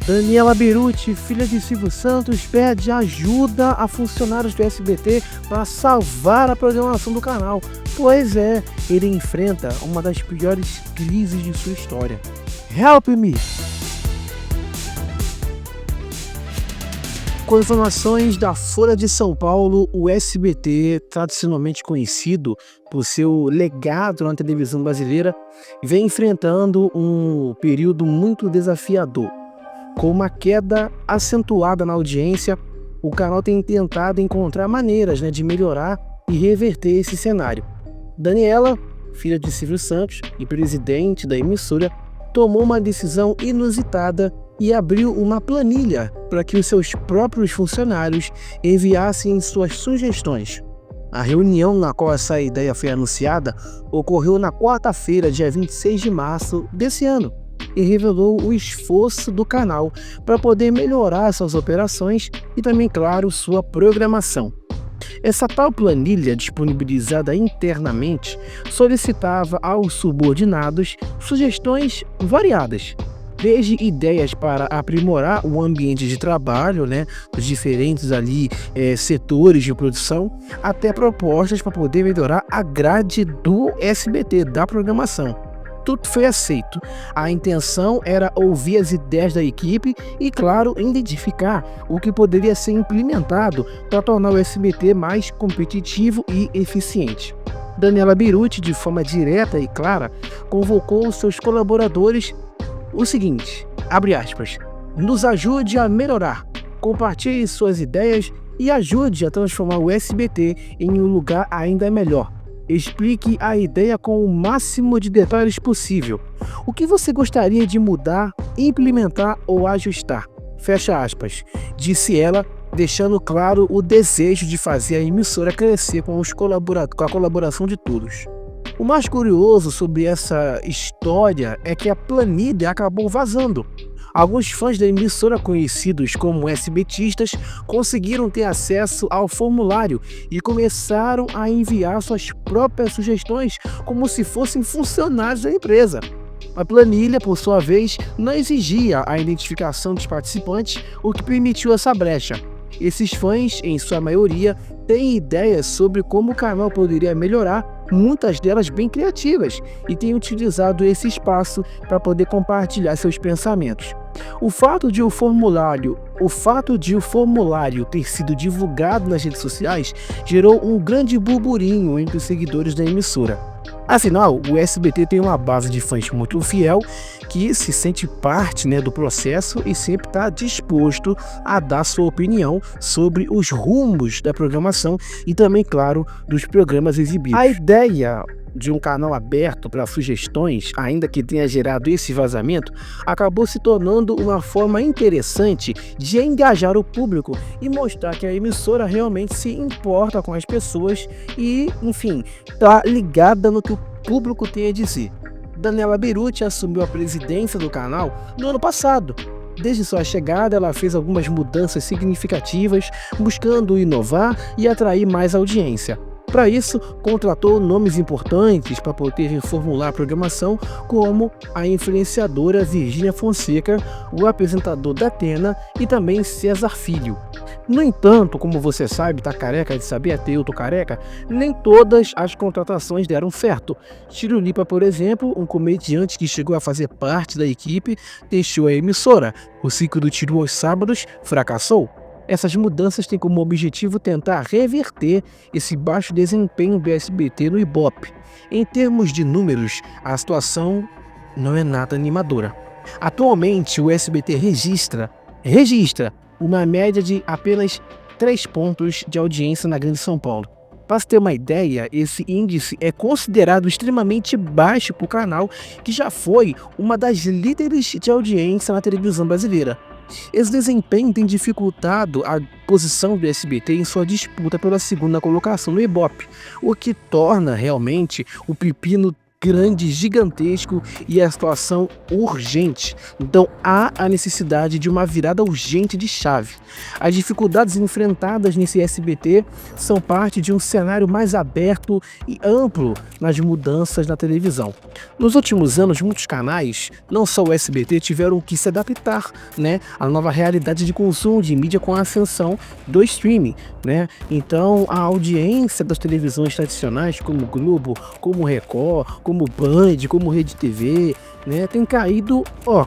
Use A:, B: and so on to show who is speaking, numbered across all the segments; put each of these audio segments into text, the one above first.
A: Daniela Berutti, filha de Silvio Santos, pede ajuda a funcionários do SBT para salvar a programação do canal. Pois é, ele enfrenta uma das piores crises de sua história. Help me! Com informações da Folha de São Paulo, o SBT, tradicionalmente conhecido por seu legado na televisão brasileira, vem enfrentando um período muito desafiador. Com uma queda acentuada na audiência, o canal tem tentado encontrar maneiras de melhorar e reverter esse cenário. Daniela, filha de Silvio Santos e presidente da emissora, tomou uma decisão inusitada e abriu uma planilha para que os seus próprios funcionários enviassem suas sugestões. A reunião na qual essa ideia foi anunciada ocorreu na quarta-feira, dia 26 de março desse ano, e revelou o esforço do canal para poder melhorar suas operações e também, claro, sua programação. Essa tal planilha, disponibilizada internamente, solicitava aos subordinados sugestões variadas, desde ideias para aprimorar o ambiente de trabalho, dos diferentes setores de produção, até propostas para poder melhorar a grade do SBT, da programação. Tudo foi aceito. A intenção era ouvir as ideias da equipe e, claro, identificar o que poderia ser implementado para tornar o SBT mais competitivo e eficiente. Daniela Berutti, de forma direta e clara, convocou seus colaboradores o seguinte, abre aspas, nos ajude a melhorar, compartilhe suas ideias e ajude a transformar o SBT em um lugar ainda melhor. Explique a ideia com o máximo de detalhes possível. O que você gostaria de mudar, implementar ou ajustar? Fecha aspas, disse ela, deixando claro o desejo de fazer a emissora crescer com a colaboração de todos. O mais curioso sobre essa história é que a planilha acabou vazando. Alguns fãs da emissora, conhecidos como SBTistas, conseguiram ter acesso ao formulário e começaram a enviar suas próprias sugestões como se fossem funcionários da empresa. A planilha, por sua vez, não exigia a identificação dos participantes, o que permitiu essa brecha. Esses fãs, em sua maioria, têm ideias sobre como o canal poderia melhorar, muitas delas bem criativas, e têm utilizado esse espaço para poder compartilhar seus pensamentos. O fato de o formulário ter sido divulgado nas redes sociais gerou um grande burburinho entre os seguidores da emissora. Afinal, o SBT tem uma base de fãs muito fiel que se sente parte do processo e sempre está disposto a dar sua opinião sobre os rumos da programação e também, claro, dos programas exibidos. A ideia de um canal aberto para sugestões, ainda que tenha gerado esse vazamento, acabou se tornando uma forma interessante de engajar o público e mostrar que a emissora realmente se importa com as pessoas e, enfim, está ligada no que o público tem a dizer. Daniela Berutti assumiu a presidência do canal no ano passado. Desde sua chegada, ela fez algumas mudanças significativas, buscando inovar e atrair mais audiência. Para isso, contratou nomes importantes para poder reformular a programação, como a influenciadora Virgínia Fonseca, o apresentador Datena e também César Filho. No entanto, como você sabe, tá careca de saber, até eu tô careca, nem todas as contratações deram certo. Tiro Lipa, por exemplo, um comediante que chegou a fazer parte da equipe, deixou a emissora. O ciclo do Tiro aos sábados fracassou. Essas mudanças têm como objetivo tentar reverter esse baixo desempenho do SBT no Ibope. Em termos de números, a situação não é nada animadora. Atualmente, o SBT registra uma média de apenas 3 pontos de audiência na Grande São Paulo. Para se ter uma ideia, esse índice é considerado extremamente baixo para o canal, que já foi uma das líderes de audiência na televisão brasileira. Esse desempenho tem dificultado a posição do SBT em sua disputa pela segunda colocação no Ibope, o que torna realmente o pepino grande, gigantesco e a situação urgente. Então há a necessidade de uma virada urgente de chave. As dificuldades enfrentadas nesse SBT são parte de um cenário mais aberto e amplo nas mudanças na televisão. Nos últimos anos, muitos canais, não só o SBT, tiveram que se adaptar, né, à nova realidade de consumo de mídia com a ascensão do streaming, né? Então a audiência das televisões tradicionais, como Globo, como Record, como Band, como Rede TV, né, tem caído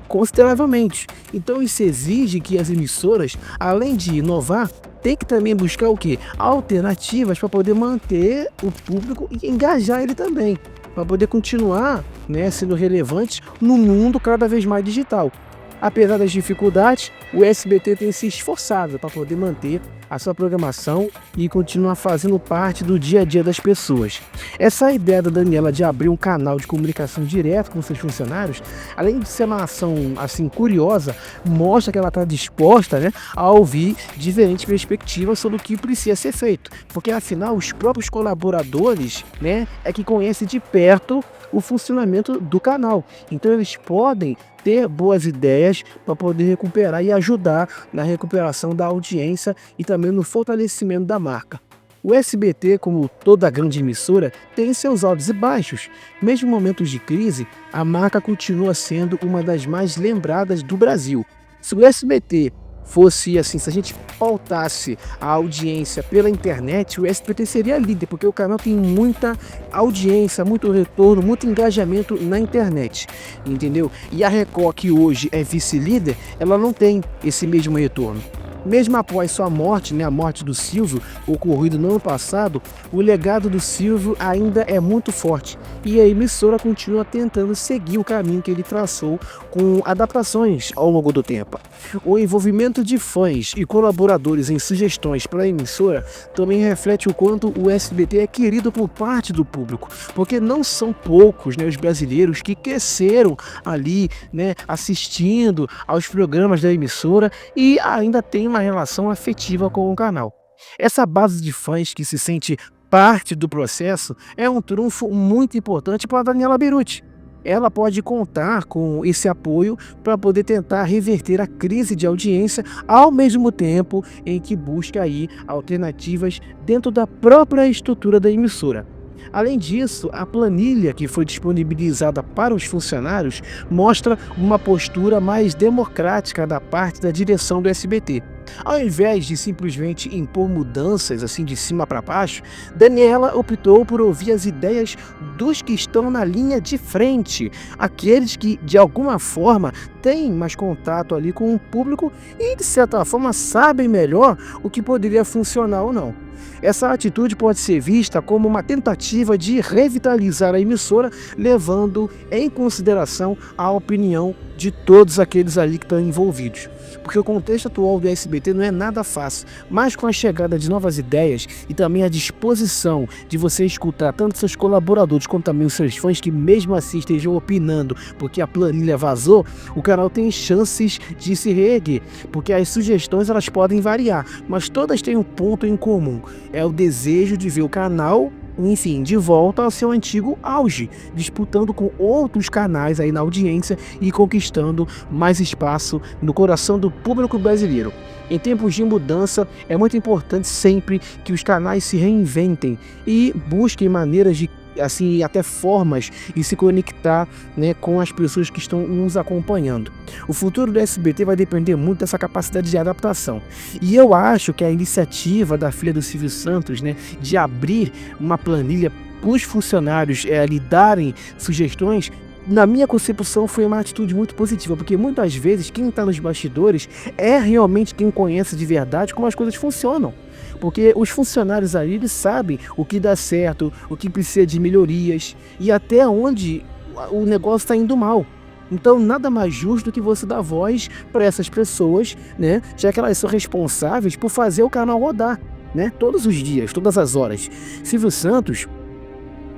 A: consideravelmente. Então isso exige que as emissoras, além de inovar, tem que também buscar o quê? Alternativas para poder manter o público e engajar ele também, para poder continuar, né, sendo relevante no mundo cada vez mais digital. Apesar das dificuldades, o SBT tem se esforçado para poder manter a sua programação e continuar fazendo parte do dia a dia das pessoas. Essa ideia da Daniela de abrir um canal de comunicação direto com seus funcionários, além de ser uma ação assim curiosa, mostra que ela está disposta, né, a ouvir diferentes perspectivas sobre o que precisa ser feito, porque afinal os próprios colaboradores, né, é que conhecem de perto o funcionamento do canal. Então eles podem ter boas ideias para poder recuperar e ajudar na recuperação da audiência e também no fortalecimento da marca. O SBT, como toda grande emissora, tem seus altos e baixos. Mesmo em momentos de crise, a marca continua sendo uma das mais lembradas do Brasil. Se o SBT fosse assim, se a gente pautasse a audiência pela internet, o SBT seria líder, porque o canal tem muita audiência, muito retorno, muito engajamento na internet, entendeu? E a Record, que hoje é vice-líder, ela não tem esse mesmo retorno. Mesmo após sua morte, né, a morte do Silvio, ocorrido no ano passado, o legado do Silvio ainda é muito forte e a emissora continua tentando seguir o caminho que ele traçou com adaptações ao longo do tempo. O envolvimento de fãs e colaboradores em sugestões para a emissora também reflete o quanto o SBT é querido por parte do público, porque não são poucos, né, os brasileiros que cresceram ali, né, assistindo aos programas da emissora e ainda tem uma relação afetiva com o canal. Essa base de fãs que se sente parte do processo é um trunfo muito importante para a Daniela Berutti. Ela pode contar com esse apoio para poder tentar reverter a crise de audiência ao mesmo tempo em que busca aí alternativas dentro da própria estrutura da emissora. Além disso, a planilha que foi disponibilizada para os funcionários mostra uma postura mais democrática da parte da direção do SBT. Ao invés de simplesmente impor mudanças assim de cima para baixo, Daniela optou por ouvir as ideias dos que estão na linha de frente, aqueles que de alguma forma têm mais contato ali com o público e de certa forma sabem melhor o que poderia funcionar ou não. Essa atitude pode ser vista como uma tentativa de revitalizar a emissora, levando em consideração a opinião de todos aqueles ali que estão envolvidos. Porque o contexto atual do SBT não é nada fácil, mas com a chegada de novas ideias e também a disposição de você escutar tanto seus colaboradores quanto também os seus fãs que mesmo assim estejam opinando porque a planilha vazou, o canal tem chances de se reerguer, porque as sugestões elas podem variar, mas todas têm um ponto em comum, é o desejo de ver o canal, enfim, de volta ao seu antigo auge, disputando com outros canais aí na audiência e conquistando mais espaço no coração do público brasileiro. Em tempos de mudança, é muito importante sempre que os canais se reinventem e busquem maneiras de assim até formas de se conectar, né, com as pessoas que estão nos acompanhando. O futuro do SBT vai depender muito dessa capacidade de adaptação. E eu acho que a iniciativa da filha do Silvio Santos, né, de abrir uma planilha para os funcionários lhe darem sugestões, na minha concepção foi uma atitude muito positiva, porque muitas vezes quem está nos bastidores é realmente quem conhece de verdade como as coisas funcionam. Porque os funcionários ali, eles sabem o que dá certo, o que precisa de melhorias e até onde o negócio está indo mal. Então nada mais justo do que você dar voz para essas pessoas, né, já que elas são responsáveis por fazer o canal rodar, né, todos os dias, todas as horas. Silvio Santos,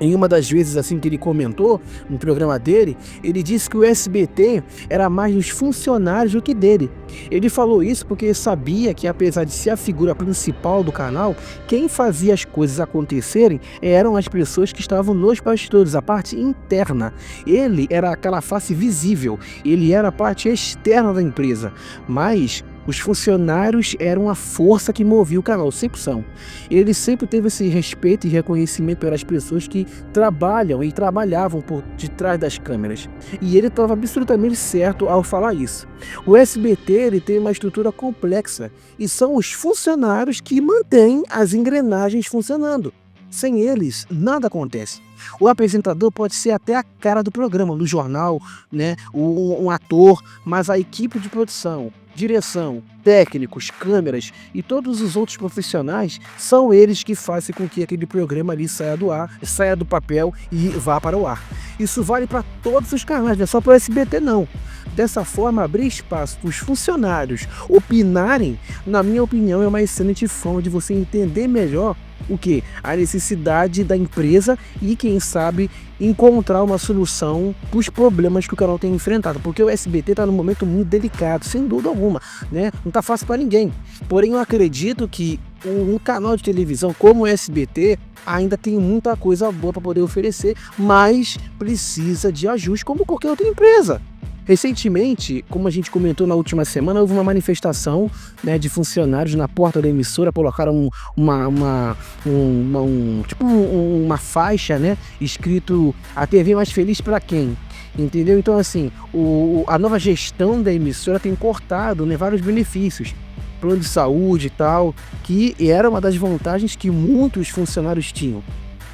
A: Em uma das vezes assim que ele comentou no programa dele, ele disse que o SBT era mais dos funcionários do que dele. Ele falou isso porque sabia que, apesar de ser a figura principal do canal, quem fazia as coisas acontecerem eram as pessoas que estavam nos bastidores, a parte interna. Ele era aquela face visível, ele era a parte externa da empresa, mas os funcionários eram a força que movia o canal, sempre são. Ele sempre teve esse respeito e reconhecimento pelas pessoas que trabalham e trabalhavam por detrás das câmeras. E ele estava absolutamente certo ao falar isso. O SBT ele tem uma estrutura complexa e são os funcionários que mantêm as engrenagens funcionando. Sem eles, nada acontece. O apresentador pode ser até a cara do programa, no jornal, né? Um ator, mas a equipe de produção, direção, técnicos, câmeras e todos os outros profissionais são eles que fazem com que aquele programa ali saia do ar, saia do papel e vá para o ar. Isso vale para todos os canais, não é só para o SBT não. Dessa forma, abrir espaço para os funcionários opinarem, na minha opinião, é uma excelente forma de você entender melhor o que? A necessidade da empresa e, quem sabe, encontrar uma solução para os problemas que o canal tem enfrentado, porque o SBT está num momento muito delicado, sem dúvida alguma, né? Não está fácil para ninguém. Porém, eu acredito que um canal de televisão como o SBT ainda tem muita coisa boa para poder oferecer, mas precisa de ajuste como qualquer outra empresa. Recentemente, como a gente comentou na última semana, houve uma manifestação, né, de funcionários na porta da emissora, colocaram uma faixa, né, escrito "A TV mais feliz para quem?". Entendeu? Então, assim, a nova gestão da emissora tem cortado, né, vários benefícios, plano de saúde e tal, que era uma das vantagens que muitos funcionários tinham.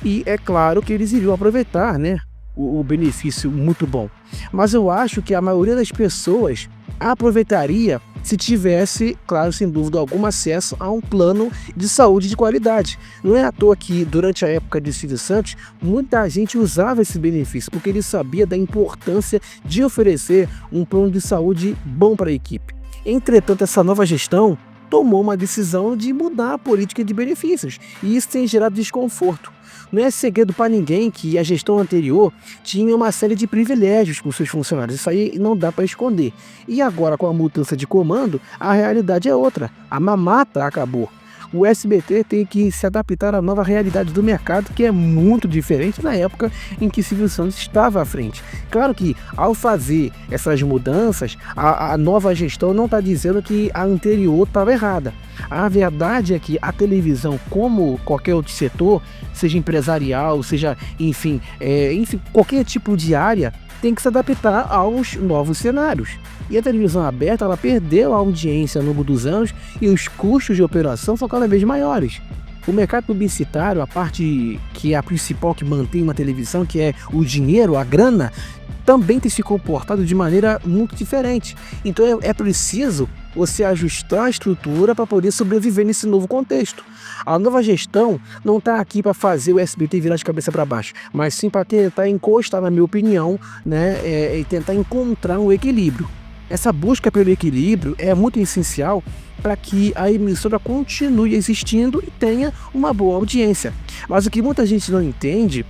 A: E é claro que eles iriam aproveitar, né, o benefício muito bom. Mas eu acho que a maioria das pessoas aproveitaria se tivesse, claro, sem dúvida alguma, acesso a um plano de saúde de qualidade. Não é à toa que, durante a época de Silvio Santos, muita gente usava esse benefício, porque ele sabia da importância de oferecer um plano de saúde bom para a equipe. Entretanto, essa nova gestão tomou uma decisão de mudar a política de benefícios, e isso tem gerado desconforto. Não é segredo para ninguém que a gestão anterior tinha uma série de privilégios com seus funcionários, isso aí não dá para esconder. E agora, com a mudança de comando, a realidade é outra, a mamata acabou. O SBT tem que se adaptar à nova realidade do mercado, que é muito diferente da época em que Silvio Santos estava à frente. Claro que, ao fazer essas mudanças, a nova gestão não está dizendo que a anterior estava errada. A verdade é que a televisão, como qualquer outro setor, seja empresarial, seja, enfim, qualquer tipo de área, tem que se adaptar aos novos cenários. E a televisão aberta, ela perdeu a audiência ao longo dos anos e os custos de operação são cada vez maiores. O mercado publicitário, a parte que é a principal que mantém uma televisão, que é o dinheiro, a grana, também tem se comportado de maneira muito diferente. Então é preciso você ajustar a estrutura para poder sobreviver nesse novo contexto. A nova gestão não está aqui para fazer o SBT virar de cabeça para baixo, mas sim para tentar encostar, na minha opinião, né, e tentar encontrar um equilíbrio. Essa busca pelo equilíbrio é muito essencial para que a emissora continue existindo e tenha uma boa audiência. Mas o que muita gente não entende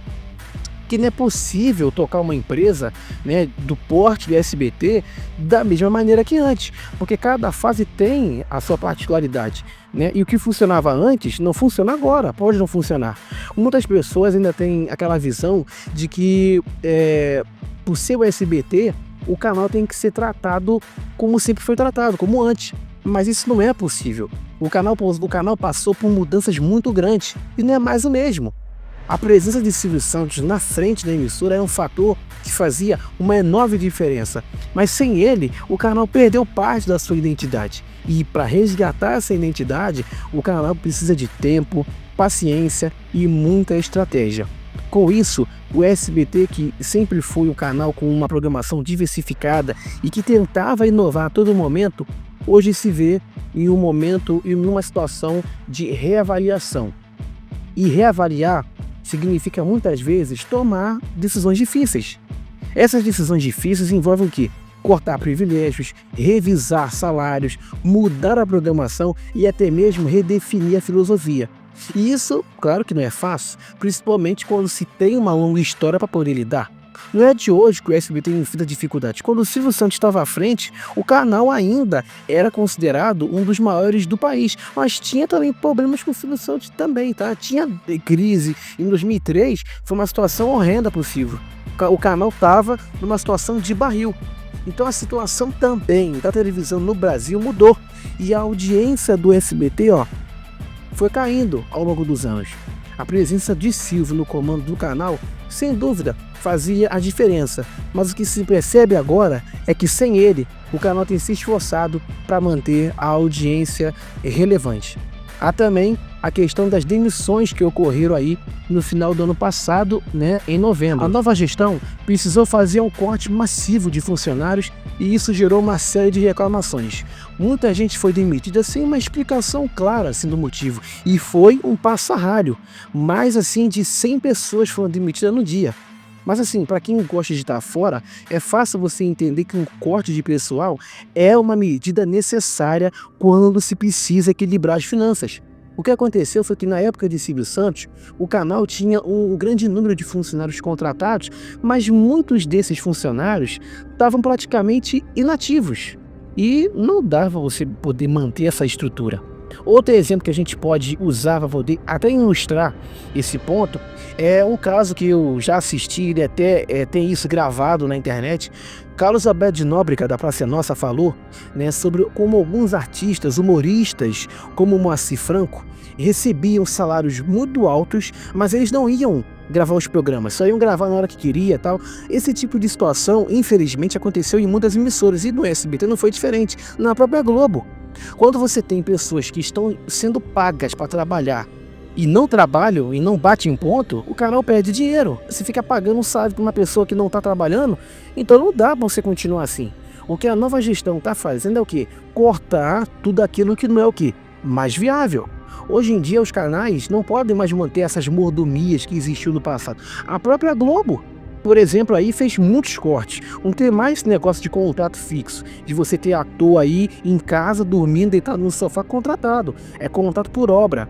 A: que não é possível tocar uma empresa, né, do porte do SBT da mesma maneira que antes, porque cada fase tem a sua particularidade, né? E o que funcionava antes não funciona agora, pode não funcionar. Muitas pessoas ainda têm aquela visão de que, por ser o SBT, o canal tem que ser tratado como sempre foi tratado, como antes. Mas isso não é possível. O canal passou por mudanças muito grandes e não é mais o mesmo. A presença de Silvio Santos na frente da emissora é um fator que fazia uma enorme diferença, mas sem ele, o canal perdeu parte da sua identidade. E para resgatar essa identidade, o canal precisa de tempo, paciência e muita estratégia. Com isso, o SBT, que sempre foi um canal com uma programação diversificada e que tentava inovar a todo momento, hoje se vê em um momento e em uma situação de reavaliação. E reavaliar significa muitas vezes tomar decisões difíceis. Essas decisões difíceis envolvem o quê? Cortar privilégios, revisar salários, mudar a programação e até mesmo redefinir a filosofia. E isso, claro que não é fácil, principalmente quando se tem uma longa história para poder lidar. Não é de hoje que o SBT enfrenta dificuldades. Quando o Silvio Santos estava à frente, o canal ainda era considerado um dos maiores do país, mas tinha também problemas com o Silvio Santos também, tá? Tinha crise. Em 2003 foi uma situação horrenda para o Silvio. O canal estava numa situação de barril. Então a situação também da televisão no Brasil mudou e a audiência do SBT, foi caindo ao longo dos anos. A presença de Silvio no comando do canal, sem dúvida, fazia a diferença, mas o que se percebe agora é que sem ele, o canal tem se esforçado para manter a audiência relevante. Há também a questão das demissões que ocorreram aí no final do ano passado, em novembro. A nova gestão precisou fazer um corte massivo de funcionários e isso gerou uma série de reclamações. Muita gente foi demitida sem uma explicação clara do motivo e foi um passaralho. Mais de 100 pessoas foram demitidas no dia. Mas para quem gosta de estar fora, é fácil você entender que um corte de pessoal é uma medida necessária quando se precisa equilibrar as finanças. O que aconteceu foi que na época de Silvio Santos, o canal tinha um grande número de funcionários contratados, mas muitos desses funcionários estavam praticamente inativos e não dava você poder manter essa estrutura. Outro exemplo que a gente pode usar para poder até ilustrar esse ponto é um caso que eu já assisti, ele até tem isso gravado na internet. Carlos Alberto de Nóbrega, da Praça é Nossa, falou sobre como alguns artistas, humoristas, como Moacir Franco, recebiam salários muito altos, mas eles não iam gravar os programas, só iam gravar na hora que queria e tal. Esse tipo de situação, infelizmente, aconteceu em muitas emissoras e no SBT não foi diferente, na própria Globo. Quando você tem pessoas que estão sendo pagas para trabalhar e não trabalham e não batem em ponto, o canal perde dinheiro. Você fica pagando um salário para uma pessoa que não está trabalhando, então não dá para você continuar assim. O que a nova gestão está fazendo é o quê? Cortar tudo aquilo que não é o quê? Mais viável. Hoje em dia os canais não podem mais manter essas mordomias que existiu no passado. A própria Globo, por exemplo, aí fez muitos cortes. Não tem mais esse negócio de contrato fixo, de você ter ator aí em casa, dormindo, deitado no sofá, contratado. É contrato por obra.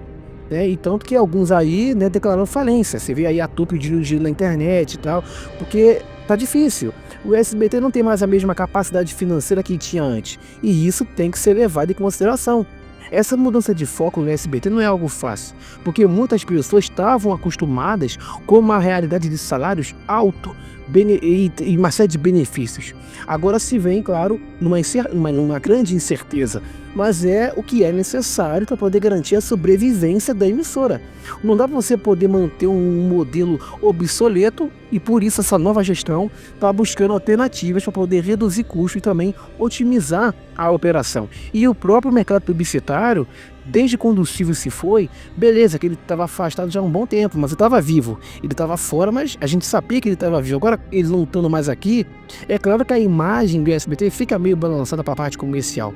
A: E tanto que alguns aí declararam falência. Você vê aí ator pedindo dinheiro na internet e tal, porque tá difícil. O SBT não tem mais a mesma capacidade financeira que tinha antes. E isso tem que ser levado em consideração. Essa mudança de foco no SBT não é algo fácil, porque muitas pessoas estavam acostumadas com uma realidade de salários alto e uma série de benefícios. Agora se vem, claro, numa grande incerteza, mas é o que é necessário para poder garantir a sobrevivência da emissora. Não dá para você poder manter um modelo obsoleto e por isso essa nova gestão está buscando alternativas para poder reduzir custos e também otimizar a operação. E o próprio mercado publicitário, desde quando o Silvio se foi, beleza, que ele estava afastado já há um bom tempo, mas ele estava vivo. Ele estava fora, mas a gente sabia que ele estava vivo. Agora, ele não estando mais aqui, é claro que a imagem do SBT fica meio balançada para a parte comercial.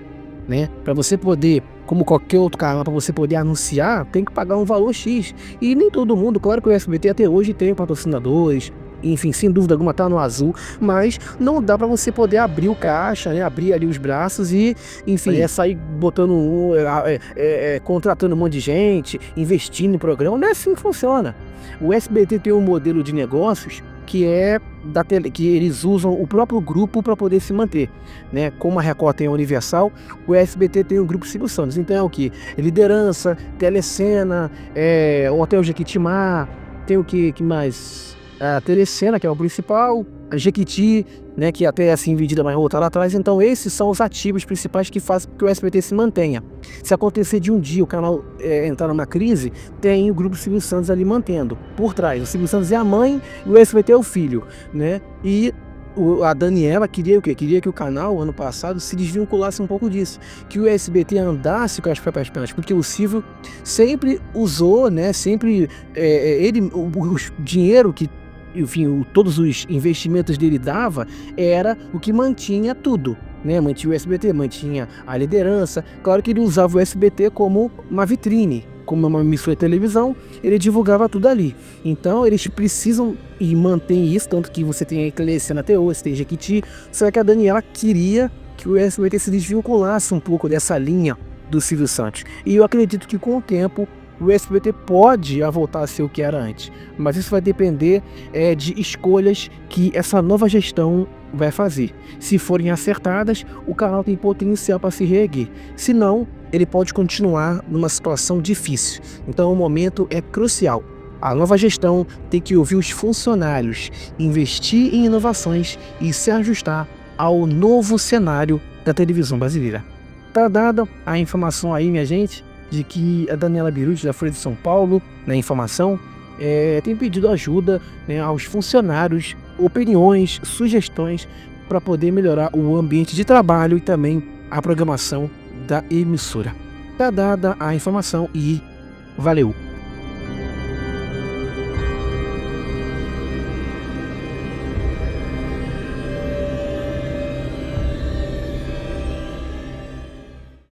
A: Para você poder, como qualquer outro canal, para você poder anunciar, tem que pagar um valor X. E nem todo mundo, claro que o SBT até hoje tem patrocinadores, enfim, sem dúvida alguma tá no azul, mas não dá para você poder abrir o caixa, abrir ali os braços e, enfim, sair botando contratando um monte de gente, investindo em programa. Não é assim que funciona. O SBT tem um modelo de negócios que é que eles usam o próprio grupo para poder se manter, Como a Record tem a Universal, o SBT tem o grupo Silvio Santos. Então é o que? Liderança, Telecena, Hotel Jequitimá, tem o que mais? A Telecena, que é o principal, a Jequiti, que até é assim vendida, mas voltar lá atrás. Então esses são os ativos principais que fazem que o SBT se mantenha. Se acontecer de um dia o canal entrar numa crise, tem o grupo Silvio Santos ali mantendo por trás. O Silvio Santos é a mãe e o SBT é o filho, E a Daniela queria o quê? Queria que o canal, ano passado, se desvinculasse um pouco disso. Que o SBT andasse com as próprias pernas. Porque o Silvio sempre usou, sempre o dinheiro que, enfim, todos os investimentos dele dava, era o que mantinha tudo. Mantinha o SBT, mantinha a liderança. Claro que ele usava o SBT como uma vitrine, como uma emissora de televisão, ele divulgava tudo ali. Então eles precisam e mantém isso, tanto que você tem a Telecena até hoje, você tem Jequiti, só que a Daniela queria que o SBT se desvinculasse um pouco dessa linha do Silvio Santos. E eu acredito que com o tempo o SBT pode voltar a ser o que era antes, mas isso vai depender de escolhas que essa nova gestão vai fazer. Se forem acertadas, o canal tem potencial para se reerguer. Se não, ele pode continuar numa situação difícil. Então o momento é crucial. A nova gestão tem que ouvir os funcionários, investir em inovações e se ajustar ao novo cenário da televisão brasileira. Tá dada a informação aí, minha gente, de que a Daniela Beruti, da Folha de São Paulo, na informação, tem pedido ajuda, né, aos funcionários, opiniões, sugestões para poder melhorar o ambiente de trabalho e também a programação da emissora. Tá dada a informação e valeu!